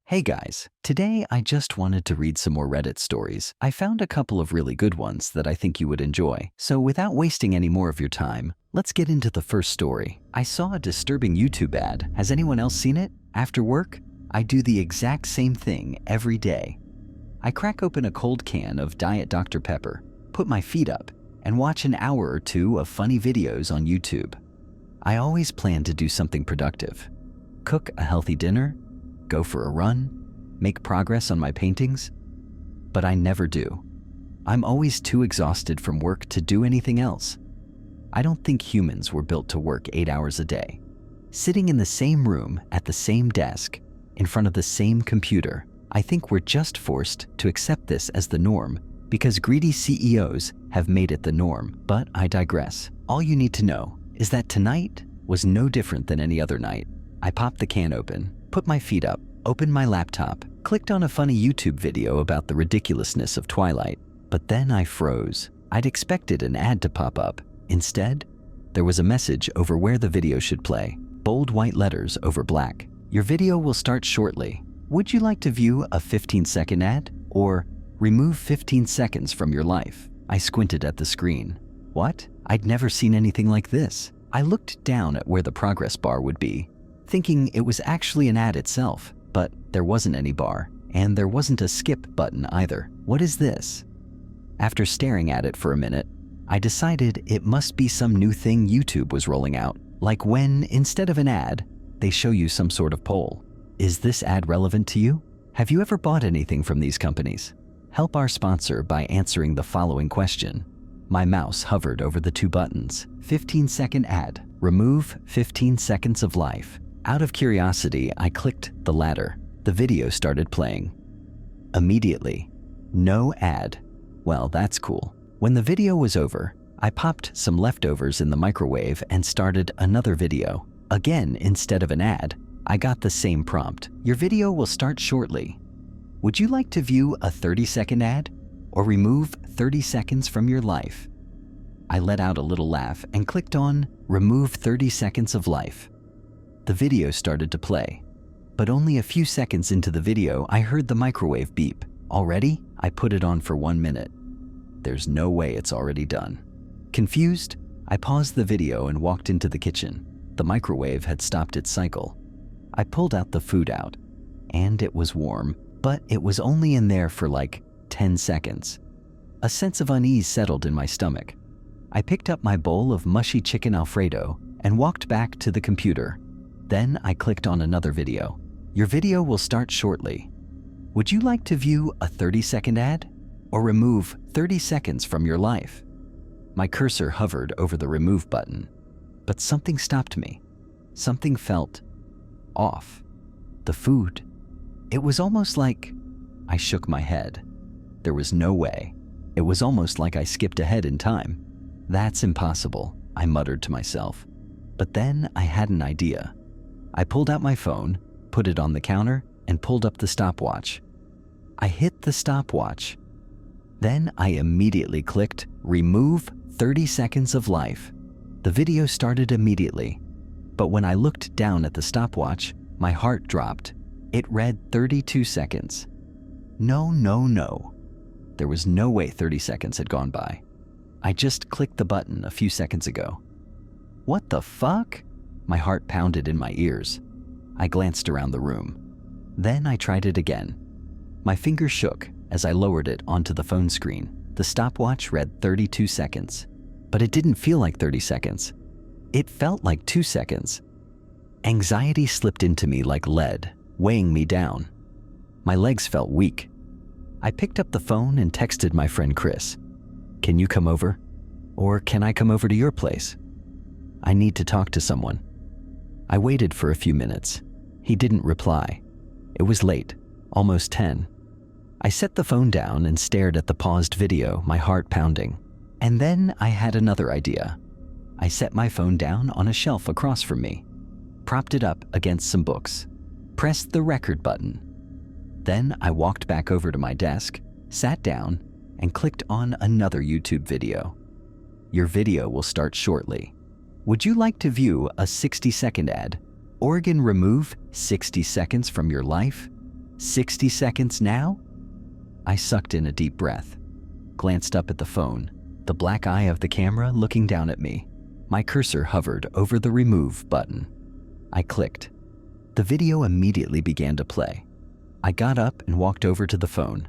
Hey guys, today I just wanted to read some more Reddit stories. I found a couple of really good ones that I think you would enjoy. So without wasting any more of your time, let's get into the first story. I saw a disturbing YouTube ad. Has anyone else seen it? After work, I do the exact same thing every day. I crack open a cold can of Diet Dr. Pepper, put my feet up, and watch an hour or two of funny videos on YouTube. I always plan to do something productive. Cook a healthy dinner, go for a run, make progress on my paintings, but I never do. I'm always too exhausted from work to do anything else. I don't think humans were built to work 8 hours a day. Sitting in the same room at the same desk, in front of the same computer, I think we're just forced to accept this as the norm because greedy CEOs have made it the norm, but I digress. All you need to know is that tonight was no different than any other night. I popped the can open, put my feet up, opened my laptop, clicked on a funny YouTube video about the ridiculousness of Twilight, but then I froze. I'd expected an ad to pop up. Instead, there was a message over where the video should play, bold white letters over black. Your video will start shortly. Would you like to view a 15-second ad? Or remove 15 seconds from your life? I squinted at the screen. What? I'd never seen anything like this. I looked down at where the progress bar would be, thinking it was actually an ad itself, but there wasn't any bar, and there wasn't a skip button either. What is this? After staring at it for a minute, I decided it must be some new thing YouTube was rolling out, like when, instead of an ad, they show you some sort of poll. Is this ad relevant to you? Have you ever bought anything from these companies? Help our sponsor by answering the following question. My mouse hovered over the two buttons. 15-second ad. Remove 15 seconds of life. Out of curiosity, I clicked the latter. The video started playing. Immediately. No ad. Well, that's cool. When the video was over, I popped some leftovers in the microwave and started another video. Again, instead of an ad, I got the same prompt. Your video will start shortly. Would you like to view a 30-second ad or remove 30 seconds from your life? I let out a little laugh and clicked on Remove 30 seconds of life. The video started to play, but only a few seconds into the video, I heard the microwave beep. Already? I put it on for 1 minute. There's no way it's already done. Confused, I paused the video and walked into the kitchen. The microwave had stopped its cycle. I pulled the food out, and it was warm, but it was only in there for like 10 seconds. A sense of unease settled in my stomach. I picked up my bowl of mushy chicken Alfredo and walked back to the computer. Then I clicked on another video. Your video will start shortly. Would you like to view a 30-second ad or remove 30 seconds from your life? My cursor hovered over the remove button, but something stopped me. Something felt off. The food. It was almost like I shook my head. There was no way. It was almost like I skipped ahead in time. That's impossible, I muttered to myself. But then I had an idea. I pulled out my phone, put it on the counter, and pulled up the stopwatch. I hit the stopwatch. Then I immediately clicked Remove 30 seconds of life. The video started immediately, but when I looked down at the stopwatch, my heart dropped. It read 32 seconds. No. There was no way 30 seconds had gone by. I just clicked the button a few seconds ago. What the fuck? My heart pounded in my ears. I glanced around the room. Then I tried it again. My finger shook as I lowered it onto the phone screen. The stopwatch read 32 seconds, but it didn't feel like 30 seconds. It felt like 2 seconds. Anxiety slipped into me like lead, weighing me down. My legs felt weak. I picked up the phone and texted my friend Chris. Can you come over? Or can I come over to your place? I need to talk to someone. I waited for a few minutes. He didn't reply. It was late, almost 10. I set the phone down and stared at the paused video, my heart pounding. And then I had another idea. I set my phone down on a shelf across from me, propped it up against some books, pressed the record button. Then I walked back over to my desk, sat down, and clicked on another YouTube video. Your video will start shortly. Would you like to view a 60-second ad? Oregon remove 60 seconds from your life? 60 seconds now? I sucked in a deep breath, glanced up at the phone, the black eye of the camera looking down at me. My cursor hovered over the remove button. I clicked. The video immediately began to play. I got up and walked over to the phone,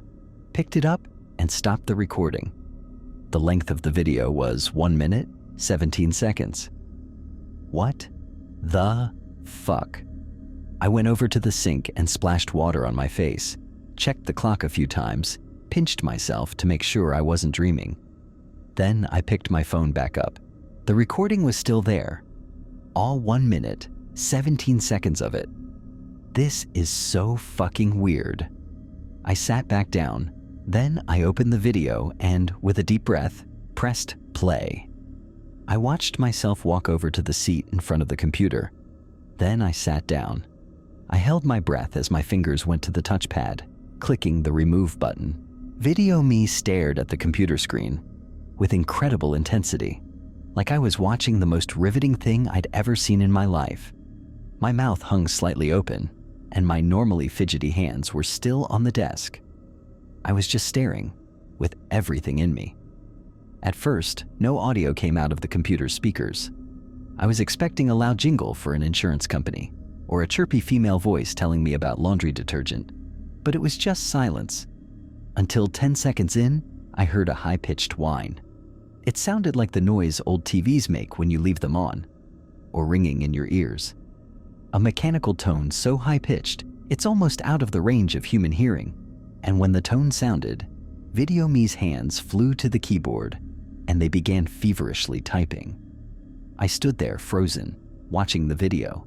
picked it up, and stopped the recording. The length of the video was 1 minute, 17 seconds. What the fuck? I went over to the sink and splashed water on my face, checked the clock a few times, pinched myself to make sure I wasn't dreaming. Then I picked my phone back up. The recording was still there. All 1 minute, 17 seconds of it. This is so fucking weird. I sat back down, then I opened the video and, with a deep breath, pressed play. I watched myself walk over to the seat in front of the computer. Then I sat down. I held my breath as my fingers went to the touchpad, clicking the remove button. Video me stared at the computer screen with incredible intensity, like I was watching the most riveting thing I'd ever seen in my life. My mouth hung slightly open, and my normally fidgety hands were still on the desk. I was just staring, with everything in me. At first, no audio came out of the computer's speakers. I was expecting a loud jingle for an insurance company, or a chirpy female voice telling me about laundry detergent, but it was just silence. Until 10 seconds in, I heard a high-pitched whine. It sounded like the noise old TVs make when you leave them on, or ringing in your ears. A mechanical tone so high-pitched, it's almost out of the range of human hearing. And when the tone sounded, Video Me's hands flew to the keyboard, and they began feverishly typing. I stood there frozen, watching the video,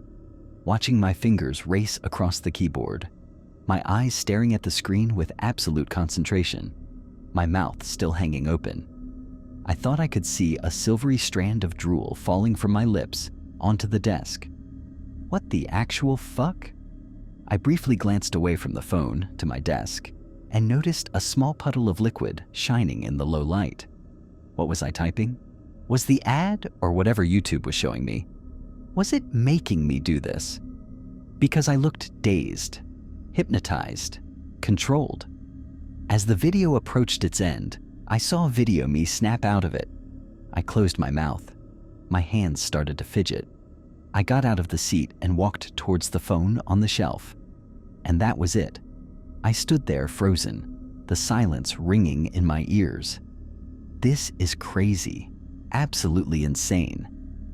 watching my fingers race across the keyboard, my eyes staring at the screen with absolute concentration, my mouth still hanging open. I thought I could see a silvery strand of drool falling from my lips onto the desk. What the actual fuck? I briefly glanced away from the phone to my desk and noticed a small puddle of liquid shining in the low light. What was I typing? Was the ad, or whatever YouTube was showing me, was it making me do this? Because I looked dazed, hypnotized, controlled. As the video approached its end, I saw Video Me snap out of it. I closed my mouth. My hands started to fidget. I got out of the seat and walked towards the phone on the shelf. And that was it. I stood there frozen, the silence ringing in my ears. This is crazy, absolutely insane.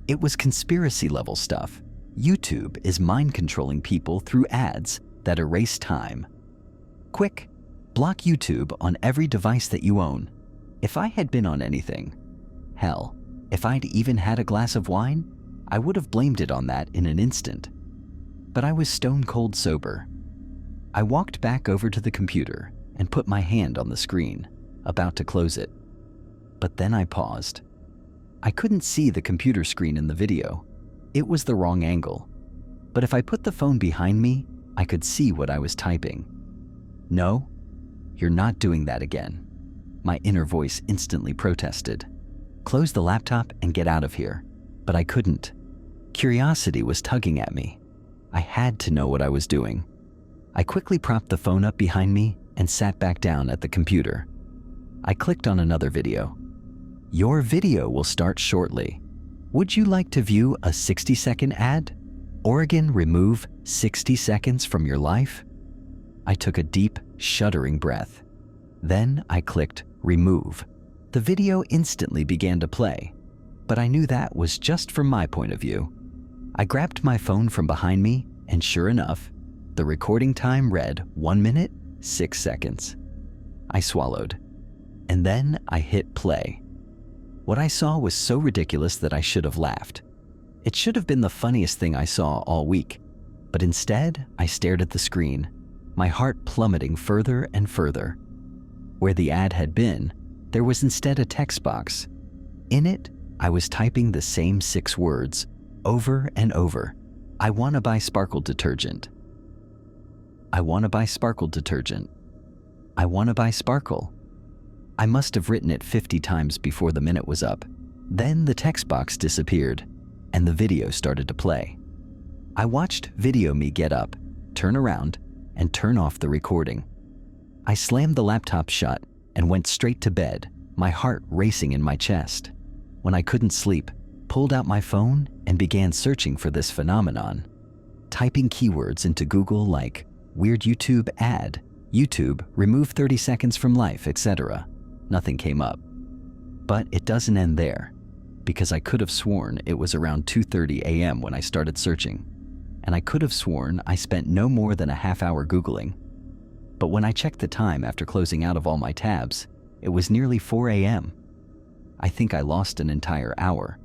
It was conspiracy-level stuff. YouTube is mind-controlling people through ads that erase time. Quick, block YouTube on every device that you own. If I had been on anything, hell, if I'd even had a glass of wine, I would have blamed it on that in an instant. But I was stone cold sober. I walked back over to the computer and put my hand on the screen, about to close it. But then I paused. I couldn't see the computer screen in the video. It was the wrong angle. But if I put the phone behind me, I could see what I was typing. No, you're not doing that again. My inner voice instantly protested. Close the laptop and get out of here. But I couldn't. Curiosity was tugging at me. I had to know what I was doing. I quickly propped the phone up behind me and sat back down at the computer. I clicked on another video. Your video will start shortly. Would you like to view a 60-second ad? Oregon remove 60 seconds from your life? I took a deep, shuddering breath. Then I clicked remove. The video instantly began to play, but I knew that was just from my point of view. I grabbed my phone from behind me, and sure enough, the recording time read 1 minute, 6 seconds. I swallowed, and then I hit play. What I saw was so ridiculous that I should have laughed. It should have been the funniest thing I saw all week, but instead I stared at the screen, my heart plummeting further and further. Where the ad had been, there was instead a text box. In it, I was typing the same 6 words over and over. I want to buy sparkle detergent. I want to buy sparkle detergent. I want to buy sparkle. I must have written it 50 times before the minute was up. Then the text box disappeared, and the video started to play. I watched Video Me get up, turn around, and turn off the recording. I slammed the laptop shut and went straight to bed, my heart racing in my chest. When I couldn't sleep, pulled out my phone and began searching for this phenomenon. Typing keywords into Google like weird YouTube ad, YouTube, remove 30 seconds from life, etc. Nothing came up. But it doesn't end there, because I could have sworn it was around 2:30 a.m. when I started searching, and I could have sworn I spent no more than a half hour Googling. But when I checked the time after closing out of all my tabs, it was nearly 4 a.m. I think I lost an entire hour,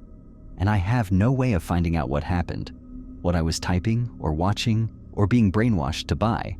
and I have no way of finding out what happened, what I was typing or watching or being brainwashed to buy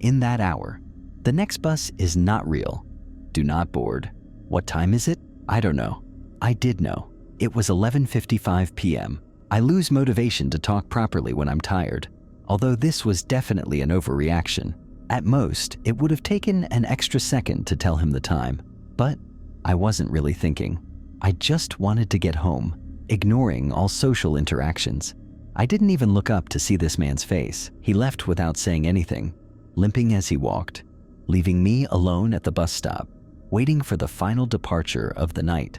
in that hour. The next bus is not real. Do not board. What time is it? I don't know. I did know. It was 11:55 p.m. I lose motivation to talk properly when I'm tired, although this was definitely an overreaction. At most, it would have taken an extra second to tell him the time, but I wasn't really thinking. I just wanted to get home, ignoring all social interactions. I didn't even look up to see this man's face. He left without saying anything, limping as he walked, leaving me alone at the bus stop, waiting for the final departure of the night.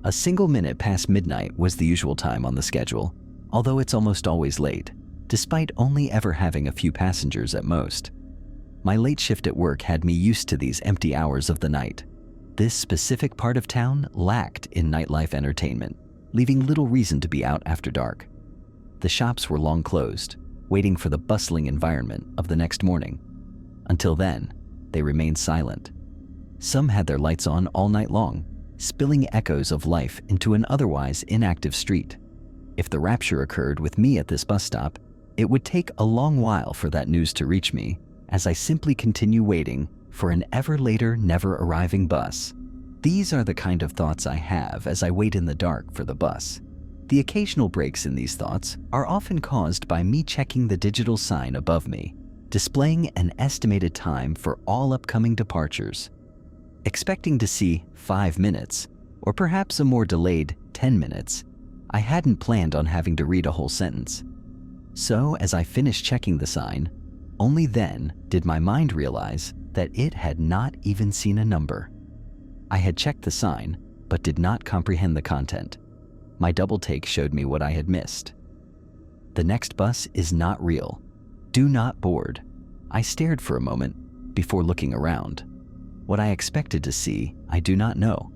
A single minute past midnight was the usual time on the schedule, although it's almost always late, despite only ever having a few passengers at most. My late shift at work had me used to these empty hours of the night. This specific part of town lacked in nightlife entertainment, leaving little reason to be out after dark. The shops were long closed, waiting for the bustling environment of the next morning. Until then, they remained silent. Some had their lights on all night long, spilling echoes of life into an otherwise inactive street. If the rapture occurred with me at this bus stop, it would take a long while for that news to reach me, as I simply continue waiting for an ever later, never arriving bus. These are the kind of thoughts I have as I wait in the dark for the bus. The occasional breaks in these thoughts are often caused by me checking the digital sign above me, displaying an estimated time for all upcoming departures. Expecting to see 5 minutes, or perhaps a more delayed 10 minutes, I hadn't planned on having to read a whole sentence. So as I finished checking the sign, only then did my mind realize that it had not even seen a number. I had checked the sign, but did not comprehend the content. My double take showed me what I had missed. The next bus is not real. Do not board. I stared for a moment before looking around. What I expected to see, I do not know.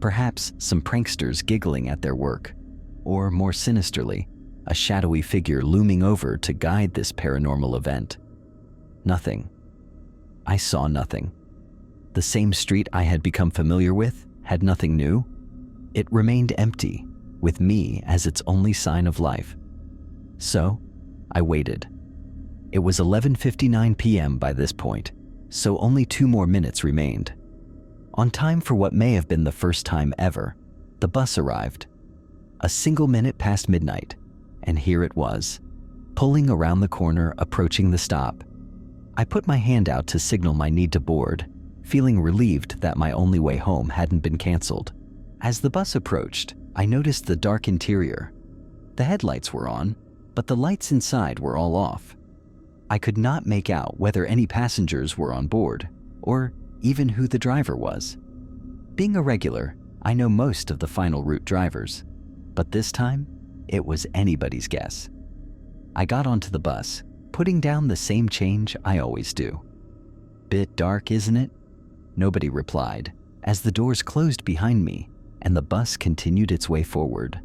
Perhaps some pranksters giggling at their work, or more sinisterly, a shadowy figure looming over to guide this paranormal event. Nothing. I saw nothing. The same street I had become familiar with had nothing new. It remained empty, with me as its only sign of life. So, I waited. It was 11:59 p.m. by this point, so only 2 more minutes remained. On time for what may have been the first time ever, the bus arrived. A single minute past midnight, and here it was, pulling around the corner, approaching the stop. I put my hand out to signal my need to board, feeling relieved that my only way home hadn't been canceled. As the bus approached, I noticed the dark interior. The headlights were on, but the lights inside were all off. I could not make out whether any passengers were on board, or even who the driver was. Being a regular, I know most of the final route drivers, but this time, it was anybody's guess. I got onto the bus, putting down the same change I always do. "Bit dark, isn't it?" Nobody replied, as the doors closed behind me and the bus continued its way forward.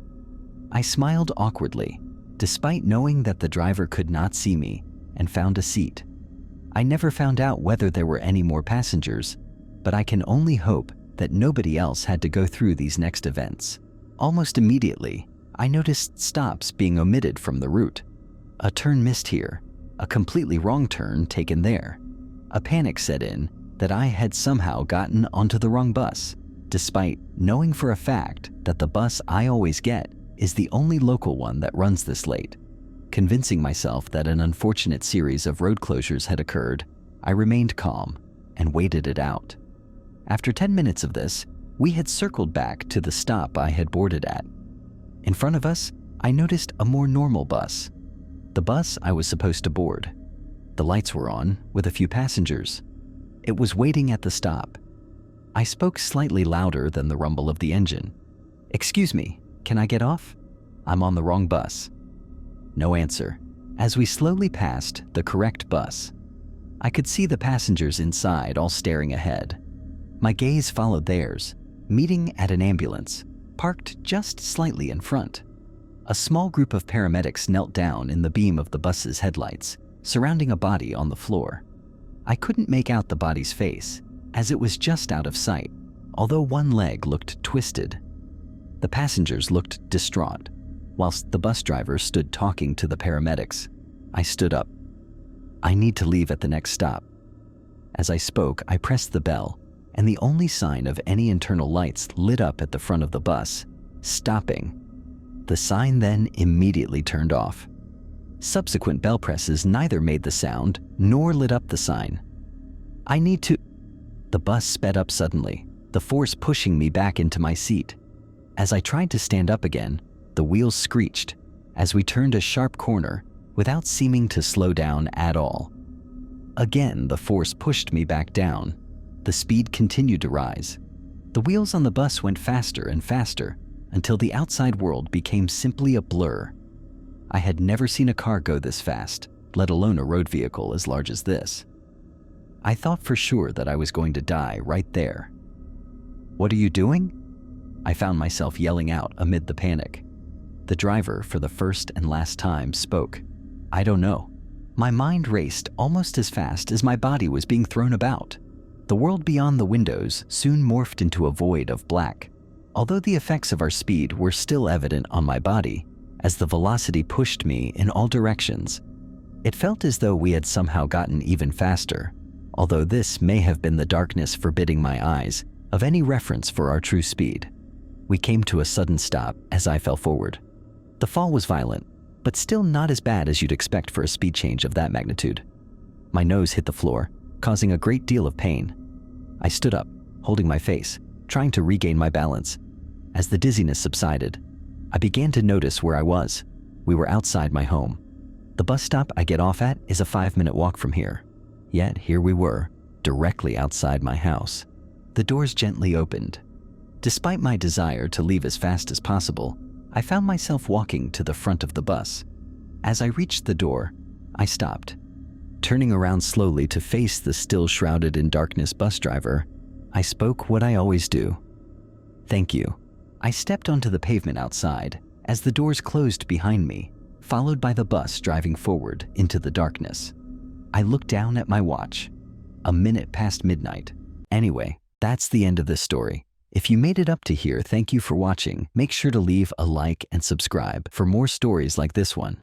I smiled awkwardly, despite knowing that the driver could not see me, and found a seat. I never found out whether there were any more passengers, but I can only hope that nobody else had to go through these next events. Almost immediately, I noticed stops being omitted from the route. A turn missed here, a completely wrong turn taken there. A panic set in that I had somehow gotten onto the wrong bus, despite knowing for a fact that the bus I always get is the only local one that runs this late. Convincing myself that an unfortunate series of road closures had occurred, I remained calm and waited it out. After 10 minutes of this, we had circled back to the stop I had boarded at. In front of us, I noticed a more normal bus, the bus I was supposed to board. The lights were on, with a few passengers. It was waiting at the stop. I spoke slightly louder than the rumble of the engine. "Excuse me, can I get off? I'm on the wrong bus." No answer. As we slowly passed the correct bus, I could see the passengers inside all staring ahead. My gaze followed theirs, meeting at an ambulance, parked just slightly in front. A small group of paramedics knelt down in the beam of the bus's headlights, surrounding a body on the floor. I couldn't make out the body's face, as it was just out of sight, although one leg looked twisted. The passengers looked distraught, whilst the bus driver stood talking to the paramedics. I stood up. "I need to leave at the next stop." As I spoke, I pressed the bell, and the only sign of any internal lights lit up at the front of the bus, stopping. The sign then immediately turned off. Subsequent bell presses neither made the sound nor lit up the sign. "I need to..." The bus sped up suddenly, the force pushing me back into my seat. As I tried to stand up again, the wheels screeched as we turned a sharp corner without seeming to slow down at all. Again, the force pushed me back down. The speed continued to rise. The wheels on the bus went faster and faster until the outside world became simply a blur. I had never seen a car go this fast, let alone a road vehicle as large as this. I thought for sure that I was going to die right there. "What are you doing?" I found myself yelling out amid the panic. The driver, for the first and last time, spoke. "I don't know." My mind raced almost as fast as my body was being thrown about. The world beyond the windows soon morphed into a void of black. Although the effects of our speed were still evident on my body, as the velocity pushed me in all directions, it felt as though we had somehow gotten even faster, although this may have been the darkness forbidding my eyes of any reference for our true speed. We came to a sudden stop as I fell forward. The fall was violent, but still not as bad as you'd expect for a speed change of that magnitude. My nose hit the floor, causing a great deal of pain. I stood up, holding my face, trying to regain my balance. As the dizziness subsided, I began to notice where I was. We were outside my home. The bus stop I get off at is a 5-minute walk from here. Yet here we were, directly outside my house. The doors gently opened. Despite my desire to leave as fast as possible, I found myself walking to the front of the bus. As I reached the door, I stopped. Turning around slowly to face the still shrouded in darkness bus driver, I spoke what I always do. "Thank you." I stepped onto the pavement outside as the doors closed behind me, followed by the bus driving forward into the darkness. I looked down at my watch. A minute past midnight. Anyway, that's the end of this story. If you made it up to here, thank you for watching. Make sure to leave a like and subscribe for more stories like this one.